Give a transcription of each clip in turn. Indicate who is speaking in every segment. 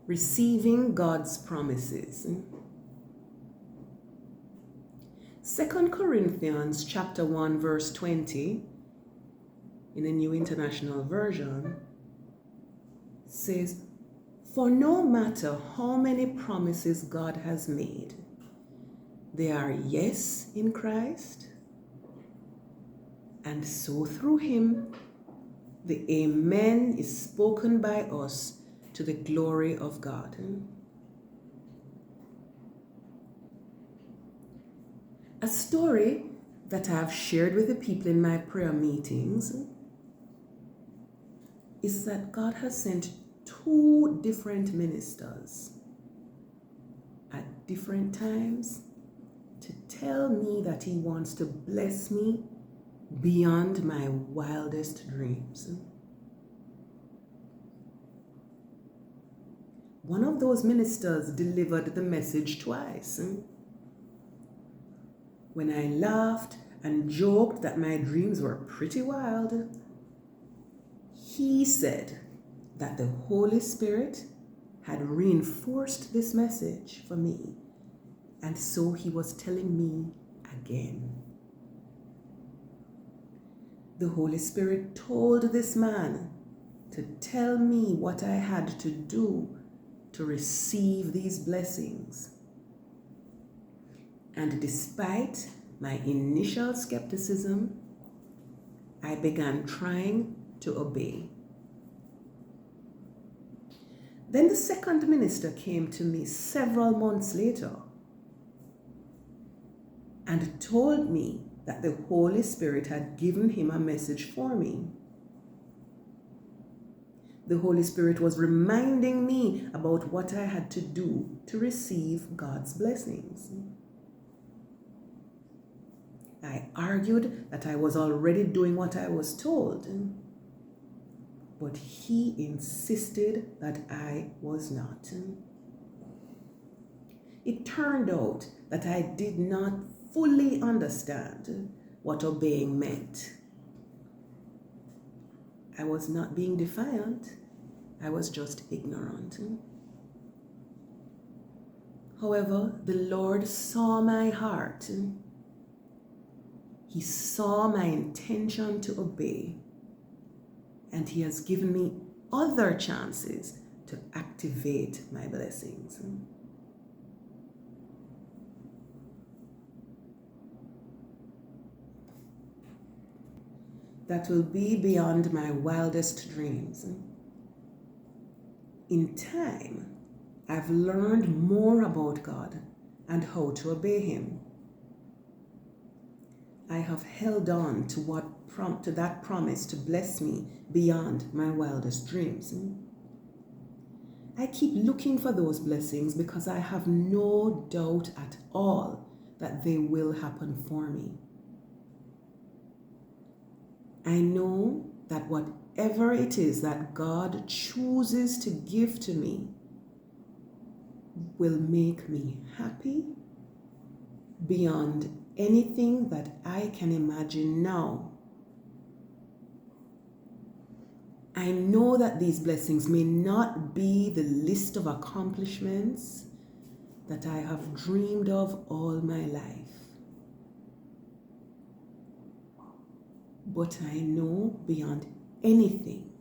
Speaker 1: Receiving God's promises. 2 Corinthians chapter 1 verse 20 in the New International Version says, "For no matter how many promises God has made, they are yes in Christ, and so through him the Amen is spoken by us to the glory of God." A story that I have shared with the people in my prayer meetings is that God has sent two different ministers at different times to tell me that he wants to bless me beyond my wildest dreams. One of those ministers delivered the message twice. When I laughed and joked that my dreams were pretty wild, he said that the Holy Spirit had reinforced this message for me, and so he was telling me again. The Holy Spirit told this man to tell me what I had to do to receive these blessings. And despite my initial skepticism, I began trying to obey. Then the second minister came to me several months later and told me that the Holy Spirit had given him a message for me. The Holy Spirit was reminding me about what I had to do to receive God's blessings. I argued that I was already doing what I was told, but he insisted that I was not. It turned out that I did not fully understand what obeying meant. I was not being defiant, I was just ignorant. However, the Lord saw my heart. He saw my intention to obey, and he has given me other chances to activate my blessings. That will be beyond my wildest dreams. In time, I've learned more about God and how to obey him. I have held on to that promise to bless me beyond my wildest dreams. I keep looking for those blessings because I have no doubt at all that they will happen for me. I know that whatever it is that God chooses to give to me will make me happy beyond anything that I can imagine now. I know that these blessings may not be the list of accomplishments that I have dreamed of all my life, but I know beyond anything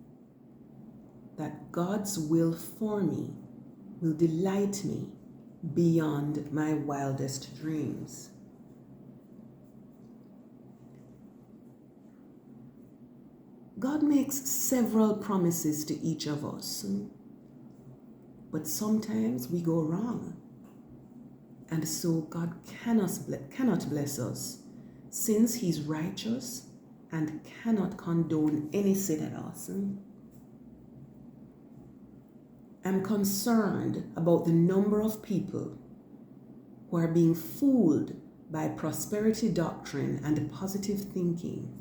Speaker 1: that God's will for me will delight me beyond my wildest dreams. God makes several promises to each of us, but sometimes we go wrong. And so God cannot bless us, since he's righteous and cannot condone any sin in us. I'm concerned about the number of people who are being fooled by prosperity doctrine and positive thinking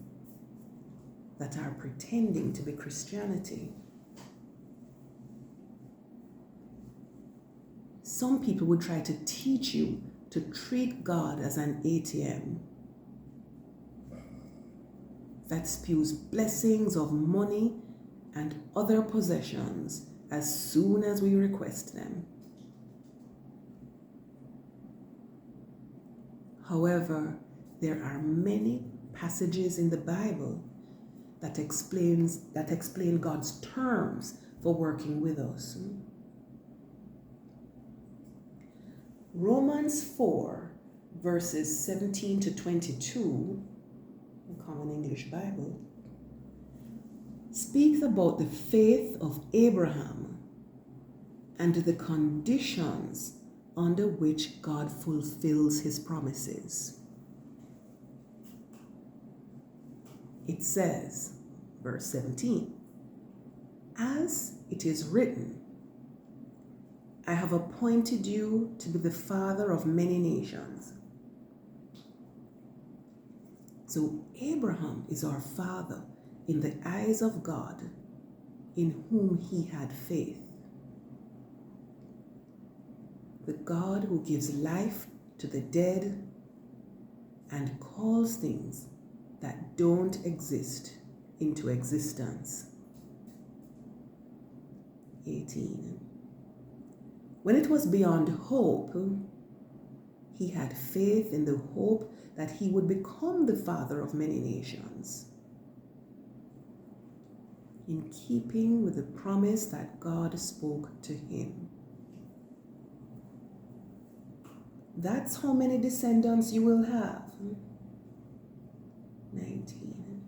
Speaker 1: that are pretending to be Christianity. Some people would try to teach you to treat God as an ATM that spews blessings of money and other possessions as soon as we request them. However, there are many passages in the Bible that explain God's terms for working with us. Romans 4, verses 17 to 22, the Common English Bible, speaks about the faith of Abraham and the conditions under which God fulfills his promises. It says, verse 17, "As it is written, I have appointed you to be the father of many nations." So Abraham is our father in the eyes of God, in whom he had faith. The God who gives life to the dead and calls things that don't exist into existence. 18. When it was beyond hope, he had faith in the hope that he would become the father of many nations, in keeping with the promise that God spoke to him. That's how many descendants you will have. 19.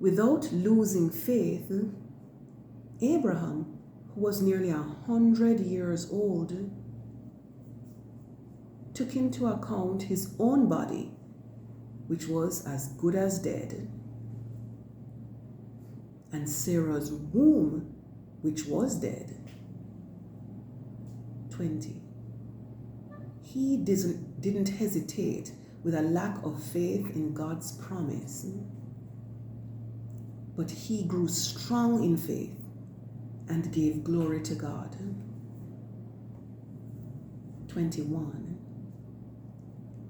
Speaker 1: Without losing faith, Abraham, who was nearly 100 years old, took into account his own body, which was as good as dead, and Sarah's womb, which was dead. 20. He didn't hesitate with a lack of faith in God's promise, but he grew strong in faith and gave glory to God. 21.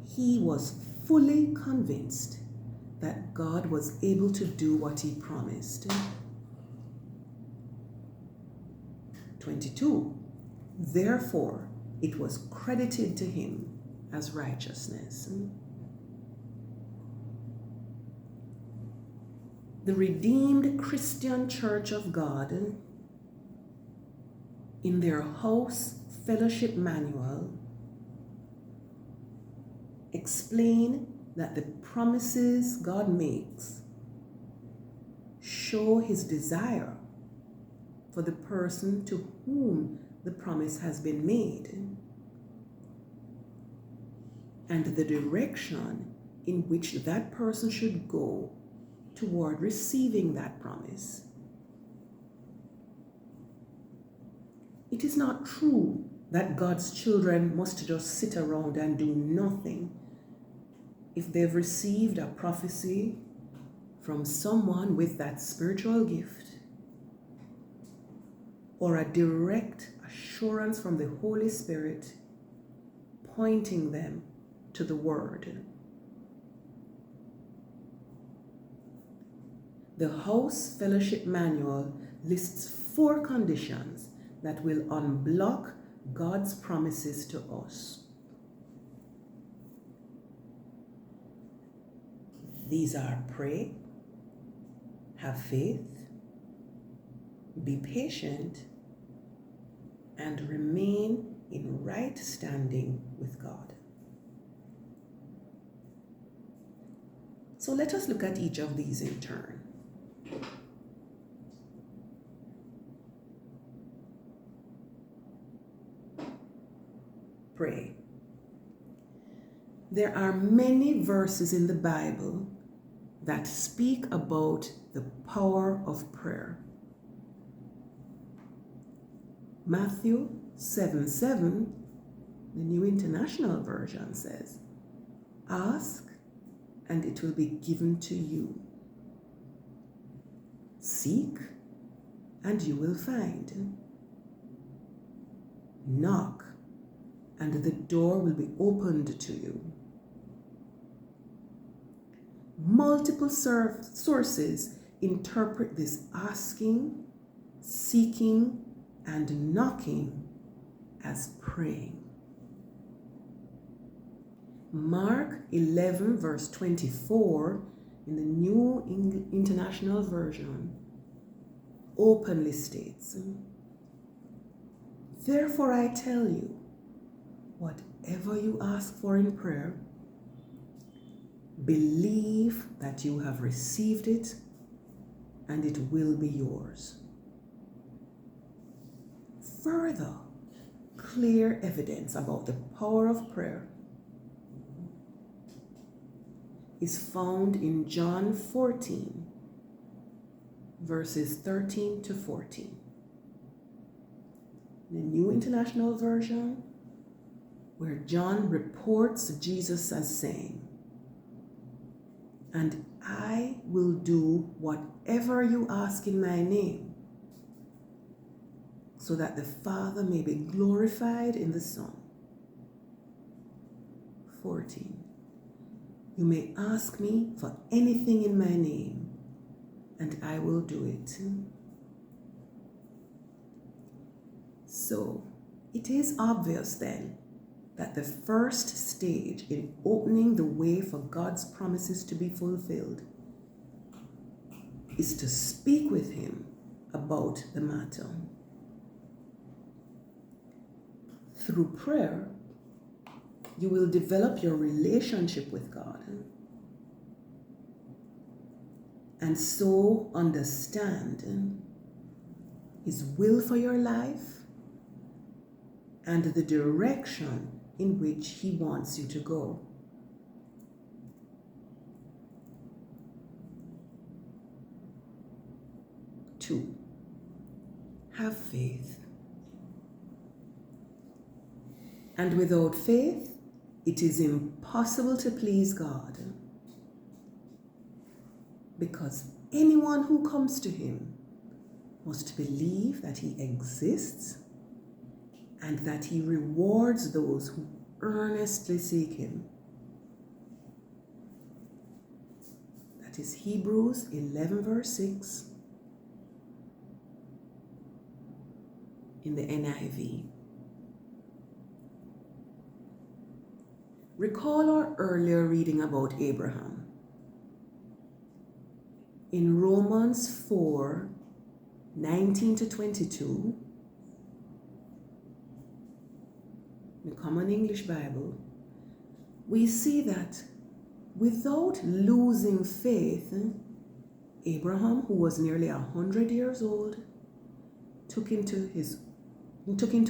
Speaker 1: He was fully convinced that God was able to do what he promised. 22. Therefore, it was credited to him as righteousness. The redeemed Christian Church of God, in their house fellowship manual, explain that the promises God makes show his desire for the person to whom the promise has been made, and the direction in which that person should go toward receiving that promise. It is not true that God's children must just sit around and do nothing if they've received a prophecy from someone with that spiritual gift, or a direct assurance from the Holy Spirit pointing them to the Word. The House Fellowship Manual lists 4 conditions that will unblock God's promises to us. These are: pray, have faith, be patient, and remain in right standing with God. So let us look at each of these in turn. Pray. There are many verses in the Bible that speak about the power of prayer. Matthew 7:7, the New International Version, says, "Ask and it will be given to you. Seek and you will find. Knock and the door will be opened to you." Multiple sources interpret this asking seeking and knocking as praying. Mark 11 verse 24 in the New International Version openly states, "Therefore I tell you, whatever you ask for in prayer, believe that you have received it and it will be yours." Further clear evidence about the power of prayer is found in John 14, verses 13 to 14. In the New International Version, where John reports Jesus as saying, "And I will do whatever you ask in my name, so that the Father may be glorified in the Son." 14. "You may ask me for anything in my name, and I will do it." So, it is obvious then that the first stage in opening the way for God's promises to be fulfilled is to speak with Him about the matter. Through prayer, you will develop your relationship with God and so understand His will for your life and the direction in which He wants you to go. Two, have faith. And without faith, it is impossible to please God, because anyone who comes to Him must believe that He exists and that He rewards those who earnestly seek Him. That is Hebrews 11 verse 6 in the NIV. Recall our earlier reading about Abraham. In Romans 4, 19 to 22, the Common English Bible, we see that without losing faith, Abraham, who was nearly 100 years old, took into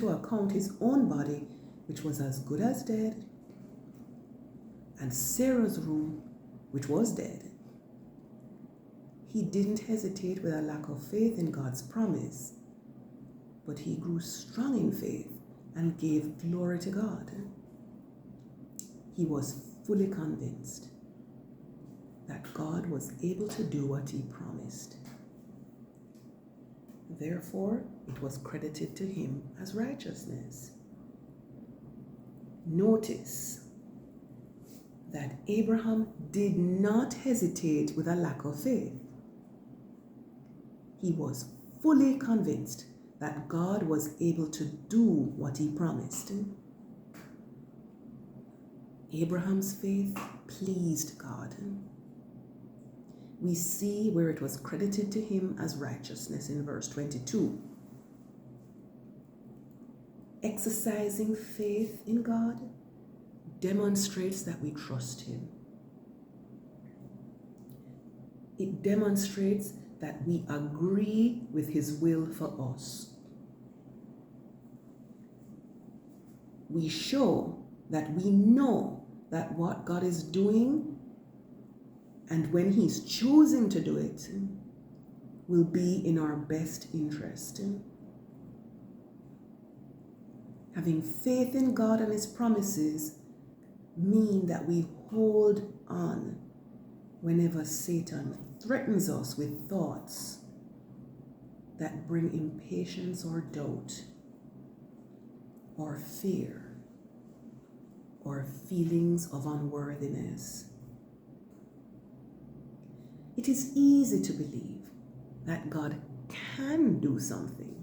Speaker 1: account his own body, which was as good as dead, and Sarah's womb, which was dead. He didn't hesitate with a lack of faith in God's promise, but he grew strong in faith and gave glory to God. He was fully convinced that God was able to do what He promised. Therefore, it was credited to him as righteousness. Notice that Abraham did not hesitate with a lack of faith. He was fully convinced that God was able to do what He promised. Abraham's faith pleased God. We see where it was credited to him as righteousness in verse 22. Exercising faith in God demonstrates that we trust Him. It demonstrates that we agree with His will for us. We show that we know that what God is doing and when He's choosing to do it will be in our best interest. Having faith in God and His promises mean that we hold on whenever Satan threatens us with thoughts that bring impatience or doubt or fear or feelings of unworthiness. It is easy to believe that God can do something.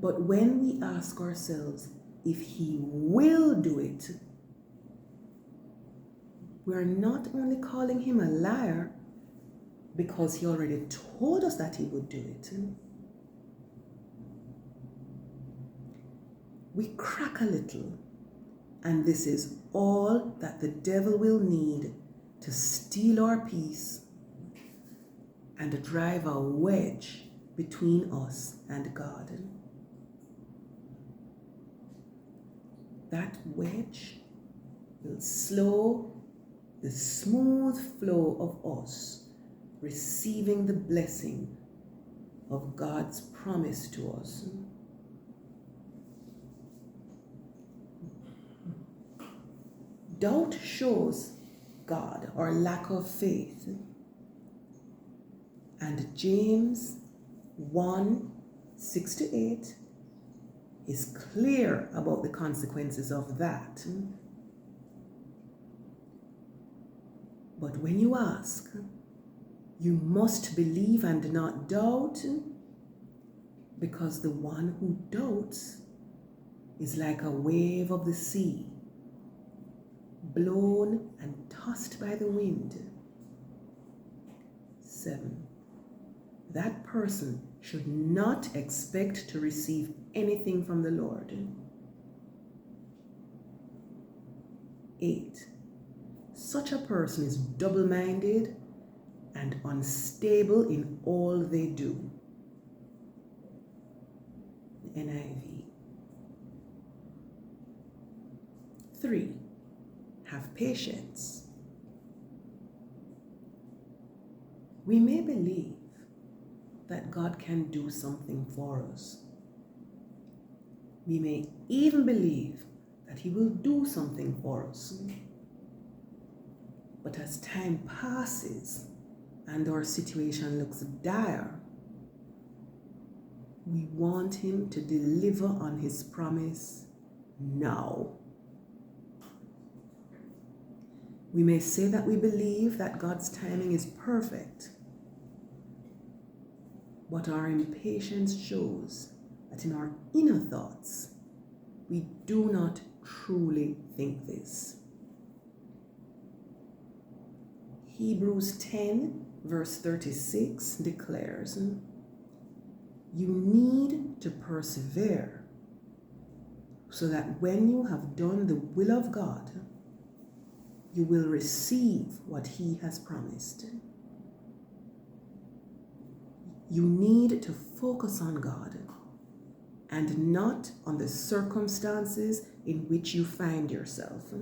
Speaker 1: But when we ask ourselves if he will do it, we're not only calling him a liar because he already told us that he would do it. We crack a little, and this is all that the devil will need to steal our peace and drive a wedge between us and God. That wedge will slow the smooth flow of us receiving the blessing of God's promise to us. Doubt shows God our lack of faith. And James 1:6-8 is clear about the consequences of that. But when you ask, you must believe and not doubt, because the one who doubts is like a wave of the sea, blown and tossed by the wind. 7. That person should not expect to receive anything from the Lord. 8. Such a person is double-minded and unstable in all they do. NIV. 3. Have patience. We may believe that God can do something for us. We may even believe that he will do something for us. But as time passes and our situation looks dire, we want him to deliver on his promise now. We may say that we believe that God's timing is perfect, but our impatience shows that in our inner thoughts, we do not truly think this. Hebrews 10 verse 36 declares, you need to persevere so that when you have done the will of God, you will receive what he has promised. You need to focus on God and not on the circumstances in which you find yourself.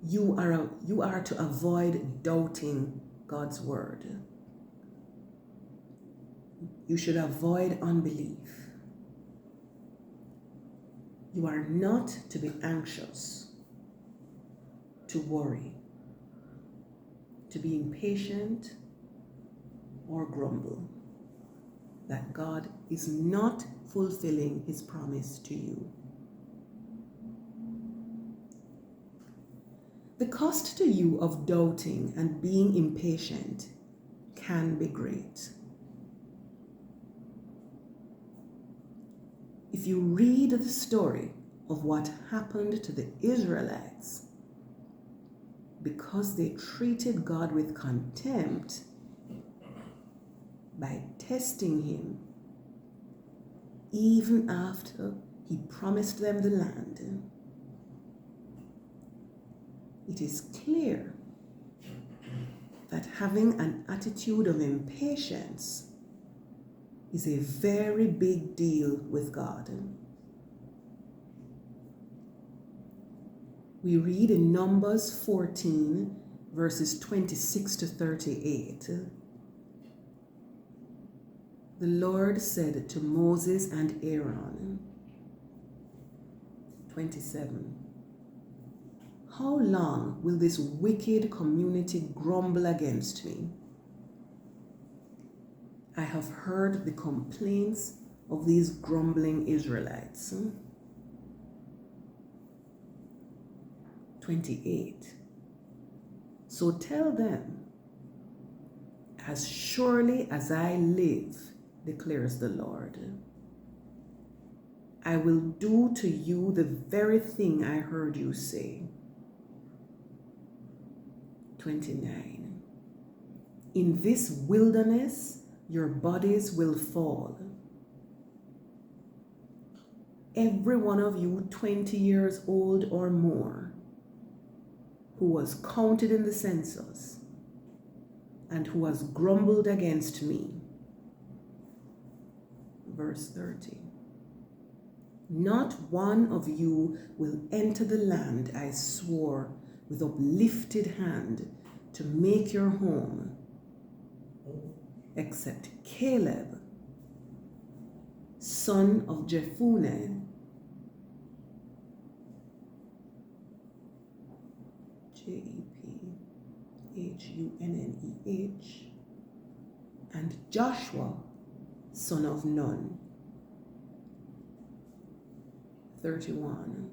Speaker 1: You are to avoid doubting God's word. You should avoid unbelief. You are not to be anxious, to worry, to be impatient, or grumble that God is not fulfilling his promise to you. The cost to you of doubting and being impatient can be great. If you read the story of what happened to the Israelites, because they treated God with contempt by testing him, even after he promised them the land, it is clear that having an attitude of impatience is a very big deal with God. We read in Numbers 14, verses 26-38. The Lord said to Moses and Aaron, 27, how long will this wicked community grumble against me? I have heard the complaints of these grumbling Israelites. 28. So tell them As surely as I live, declares the Lord, I will do to you the very thing I heard you say. 29. In this wilderness, your bodies will fall. Every one of you 20 years old or more, who was counted in the census, and who has grumbled against me. Verse 30. Not one of you will enter the land I swore with uplifted hand to make your home, except Caleb, son of Jephunneh, Jephuneh, and Joshua, son of Nun. 31.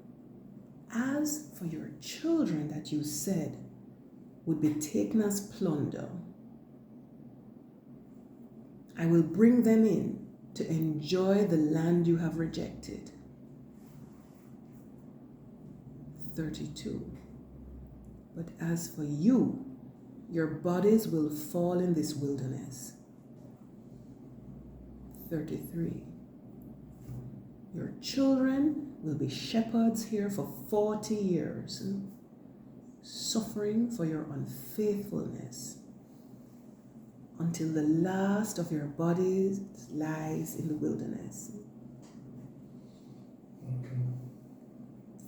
Speaker 1: As for your children that you said would be taken as plunder, I will bring them in to enjoy the land you have rejected. 32. But as for you, your bodies will fall in this wilderness. 33. Your children will be shepherds here for 40 years, suffering for your unfaithfulness, until the last of your bodies lies in the wilderness.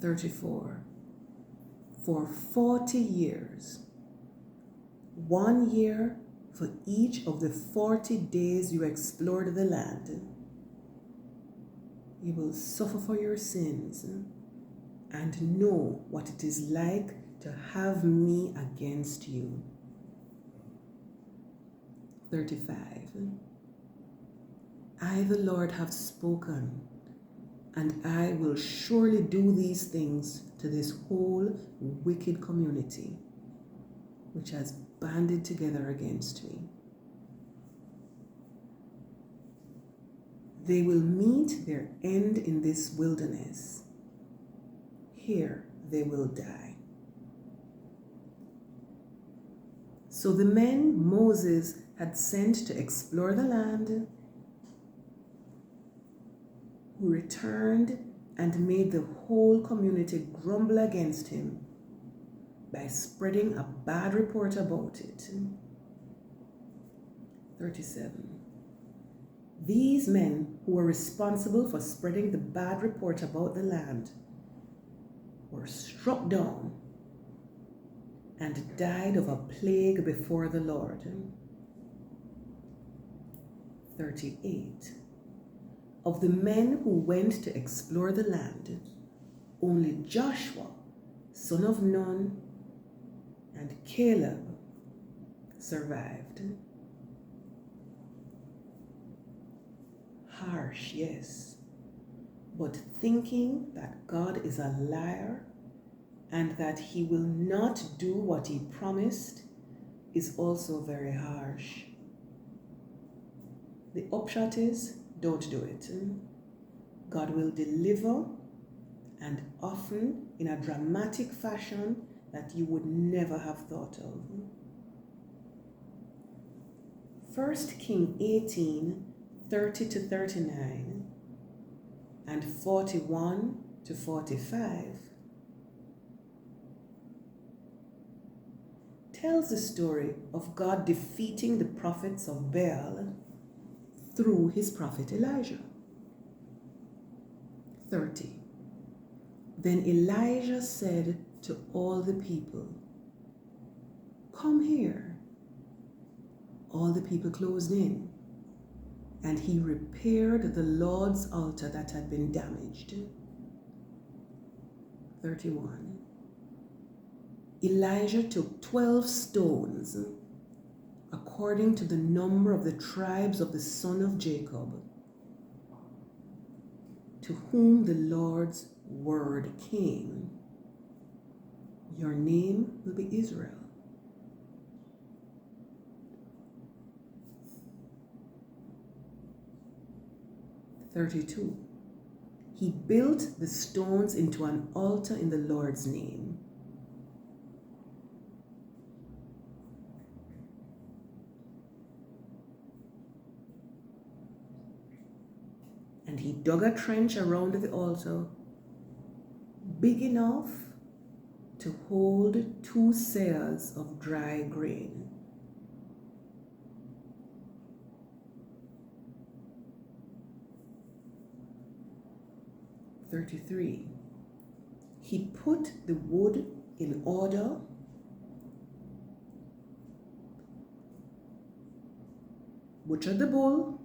Speaker 1: 34. For 40 years, 1 year for each of the 40 days you explored the land, you will suffer for your sins and know what it is like to have me against you. 35. I, the Lord, have spoken, and I will surely do these things to this whole wicked community, which has banded together against me. They will meet their end in this wilderness. Here they will die. So the men Moses had sent to explore the land, who returned and made the whole community grumble against him by spreading a bad report about it. 37. These men who were responsible for spreading the bad report about the land were struck down and died of a plague before the Lord. 38. Of the men who went to explore the land, only Joshua, son of Nun, and Caleb survived. Harsh, yes, but thinking that God is a liar and that he will not do what he promised is also very harsh. The upshot is, don't do it. God will deliver, and often in a dramatic fashion that you would never have thought of. 1 Kings 18, 30 to 39, and 41 to 45 tells the story of God defeating the prophets of Baal through his prophet Elijah. 30. Then Elijah said to all the people, "Come here." All the people closed in, and he repaired the Lord's altar that had been damaged. 31. Elijah took 12 stones, according to the number of the tribes of the son of Jacob, to whom the Lord's word came. Your name will be Israel. 32. He built the stones into an altar in the Lord's name. And he dug a trench around the altar big enough to hold 2 seahs of dry grain. (33) He put the wood in order, butchered the bull,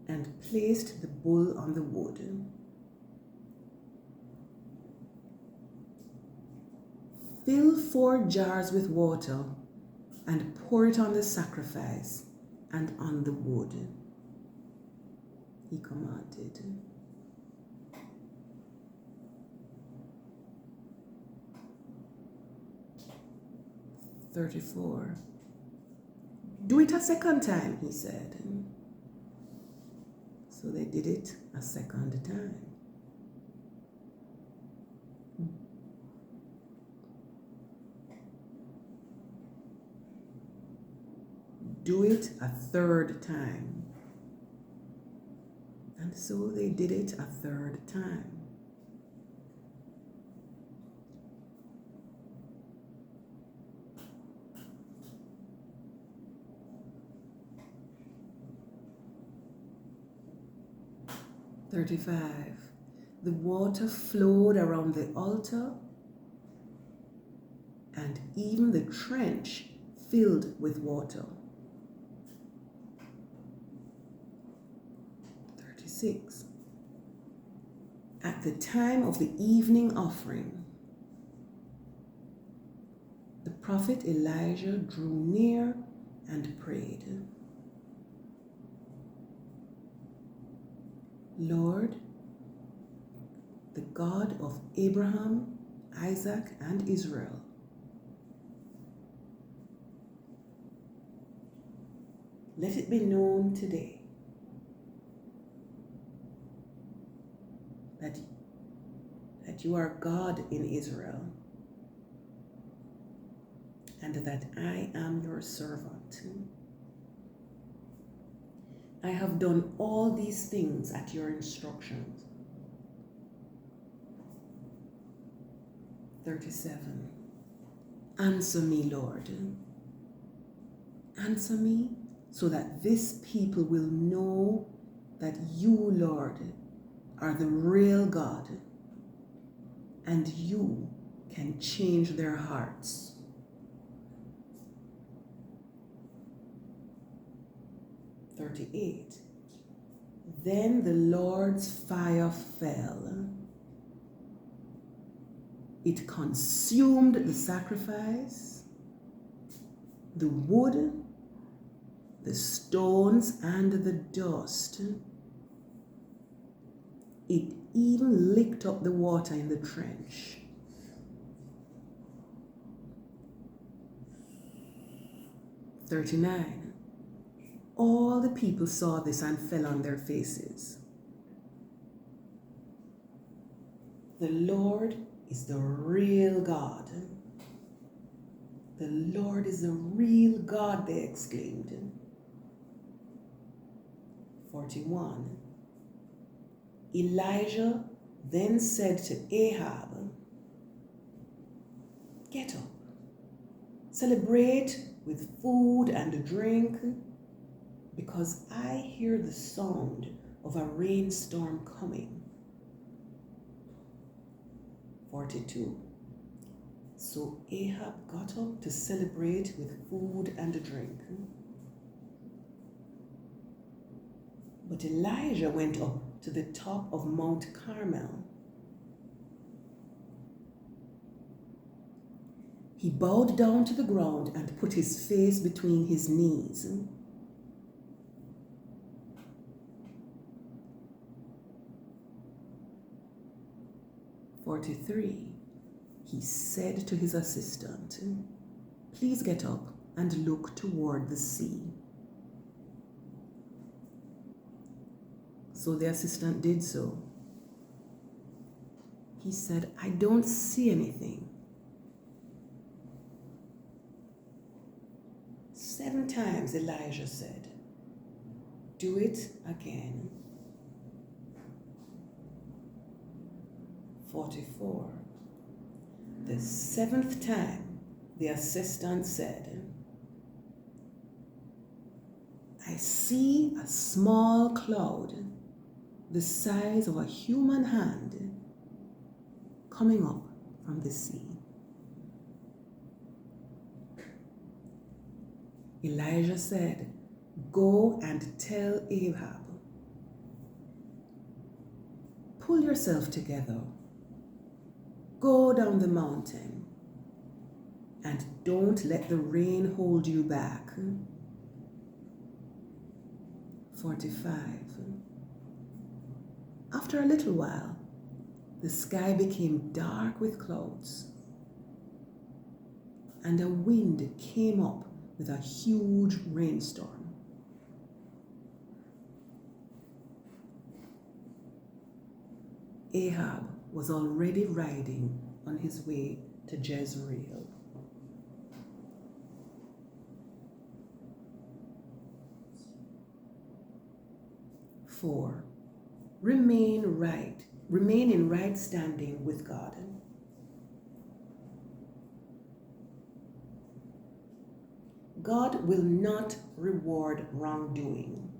Speaker 1: and placed the bull on the wood. Fill 4 jars with water and pour it on the sacrifice and on the wood, he commanded. 34. Do it a second time, he said. So they did it a second time. Do it a third time. And so they did it a third time. (35) The water flowed around the altar, and even the trench filled with water. 36. At the time of the evening offering, the prophet Elijah drew near and prayed. Lord, the God of Abraham, Isaac, and Israel, let it be known today that you are God in Israel, and that I am your servant. I have done all these things at your instructions. 37. Answer me, Lord. Answer me so that this people will know that you, Lord, are the real God, and you can change their hearts. 38. Then the Lord's fire fell. It consumed the sacrifice, the wood, the stones, and the dust. It even licked up the water in the trench. 39. All the people saw this and fell on their faces. The Lord is the real God. The Lord is the real God, they exclaimed. 41. Elijah then said to Ahab, get up, celebrate with food and drink, because I hear the sound of a rainstorm coming. 42. So Ahab got up to celebrate with food and drink. But Elijah went up to the top of Mount Carmel. He bowed down to the ground and put his face between his knees. 43. He said to his assistant, please get up and look toward the sea. So the assistant did so. He said, I don't see anything. 7 times Elijah said, do it again. 44. The 7th time, the assistant said, I see a small cloud the size of a human hand coming up from the sea. Elijah said, go and tell Ahab, pull yourself together, go down the mountain, and don't let the rain hold you back. 45. After a little while, the sky became dark with clouds, and a wind came up with a huge rainstorm. Ahab was already riding on his way to Jezreel. Four, remain in right standing with God. God will not reward wrongdoing.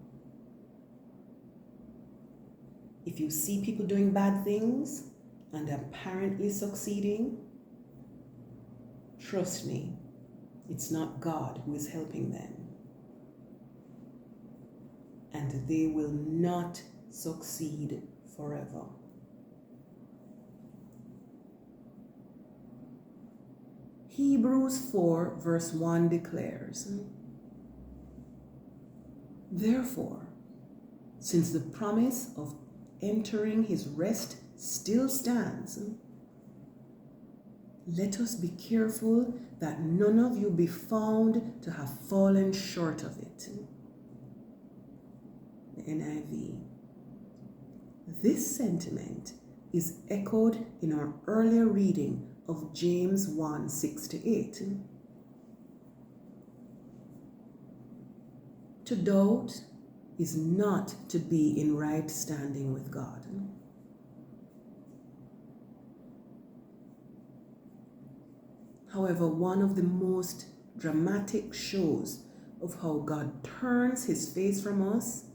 Speaker 1: If you see people doing bad things and apparently succeeding, trust me, it's not God who is helping them. And they will not succeed forever. Hebrews 4 verse 1 declares, therefore, since the promise of entering his rest still stands, let us be careful that none of you be found to have fallen short of it. The NIV. This sentiment is echoed in our earlier reading of James 1, 6-8. To doubt is not to be in right standing with God. However, one of the most dramatic shows of how God turns his face from us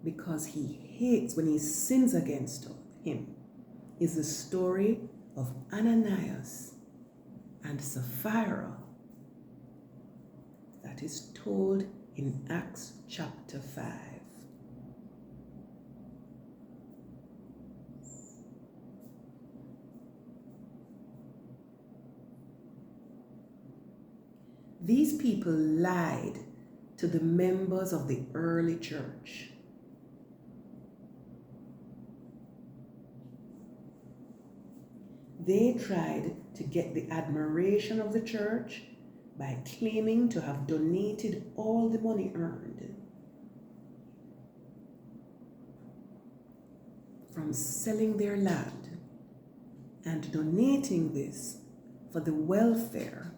Speaker 1: because he hates when he sins against him is the story of Ananias and Sapphira that is told in Acts chapter 5. These people lied to the members of the early church. They tried to get the admiration of the church by claiming to have donated all the money earned from selling their land and donating this for the welfare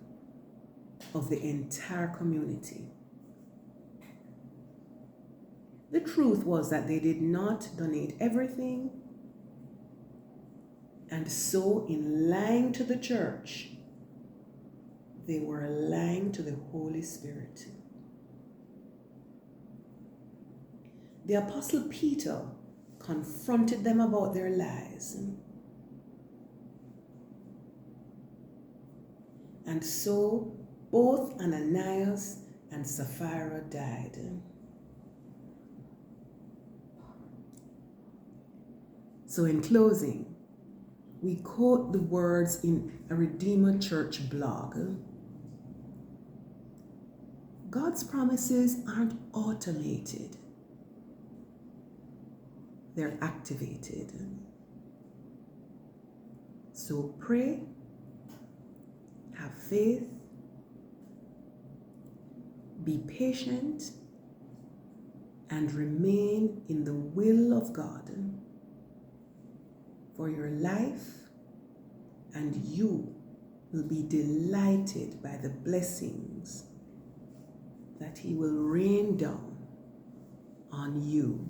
Speaker 1: of the entire community. The truth was that they did not donate everything, and so in lying to the church, they were lying to the Holy Spirit. The Apostle Peter confronted them about their lies. And so both Ananias and Sapphira died. So in closing, we quote the words in a Redeemer Church blog. God's promises aren't automated. They're activated. So pray, have faith, be patient, and remain in the will of God for your life, and you will be delighted by the blessings that He will rain down on you